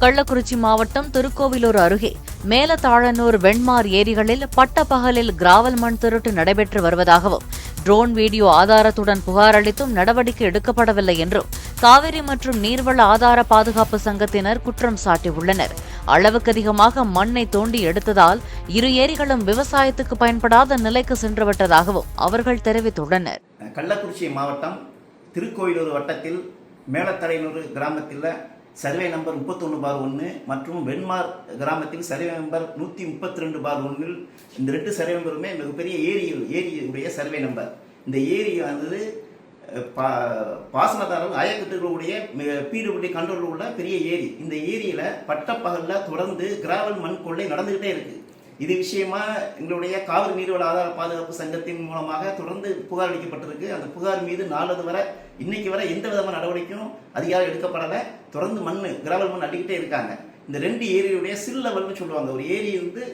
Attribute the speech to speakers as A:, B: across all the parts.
A: கள்ளக்குறிச்சி மாவட்டம் திருக்கோவிலூர் அருகே மேலதாழனூர் வெண்மார் ஏரிகளில் பட்டப்பகலில் கிராவல் மண் திருட்டு நடைபெற்று வருவதாகவும் ட்ரோன் வீடியோ ஆதாரத்துடன் புகார் அளித்தும் நடவடிக்கை எடுக்கப்படவில்லை என்றும் காவிரி மற்றும் நீர்வள ஆதார பாதுகாப்பு சங்கத்தினர் குற்றம் சாட்டியுள்ளனர். அளவுக்கு அதிகமாக மண்ணை தோண்டி எடுத்ததால் இரு ஏரிகளும் விவசாயத்துக்கு பயன்படாத நிலைக்கு சென்றுவிட்டதாகவும் அவர்கள் தெரிவித்துள்ளனர்.
B: கள்ளக்குறிச்சி மாவட்டம் திருக்கோவிலூர் வட்டத்தில் மேலத்தலைநூறு கிராமத்தில் சர்வே நம்பர் 31/1 மற்றும் வெண்மார் கிராமத்தில் சர்வே நம்பர் 132/1 இந்த 2 சர்வே நம்பருமே மிகப்பெரிய ஏரியுடைய சர்வே நம்பர். இந்த ஏரி வந்து பாசனதாரர்கள் ஆயக்கட்டுகளுடைய பிடபிள்யூடி கண்ட்ரோல் உள்ள பெரிய ஏரி. இந்த ஏரியில பட்டப்பகலில் தொடர்ந்து கிராவல் மண் கொள்ளை நடந்துகிட்டே இருக்கு. இது விஷயமா எங்களுடைய காவிரி நீர்வள ஆதார பாதுகாப்பு சங்கத்தின் மூலமாக தொடர்ந்து புகார் அளிக்கப்பட்டிருக்கு. அந்த புகார் மீது நாளது வரை இன்னைக்கு வரை எந்த விதமான நடவடிக்கையும் அதிகாரம் எடுக்கப்படலை. தொடர்ந்து கிராவல் மண் அடிக்கிட்டே இருக்காங்க. இந்த 2 ஏரியுடைய சில் லெவல்னு சொல்லுவாங்க. ஒரு ஏரி வந்து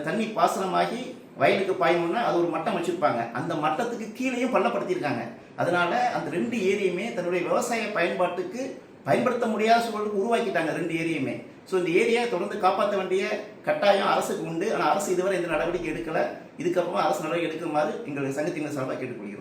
B: தண்ணி பாசனமாகி வயலுக்கு பாயணும்னா அது ஒரு மட்டம் வச்சிருப்பாங்க. அந்த மட்டத்துக்கு கீழேயும் பள்ளப்படுத்தியிருக்காங்க. அதனால அந்த 2 ஏரியுமே தன்னுடைய விவசாய பயன்பாட்டுக்கு பயன்படுத்த முடியாத சூழலுக்கு உருவாக்கிட்டாங்க 2 ஏரியுமே. ஸோ இந்த ஏரியா தொடர்ந்து காப்பாற்ற வேண்டிய கட்டாயம் அரசுக்கு உண்டு. ஆனால் அரசு இதுவரை எந்த நடவடிக்கை எடுக்கலை. இதுக்கப்புறம் அரசு நடவடிக்கை எடுக்குமாறு எங்கள் சங்கத்தினர் சார்பாக கேட்டுக்கொள்கிறோம்.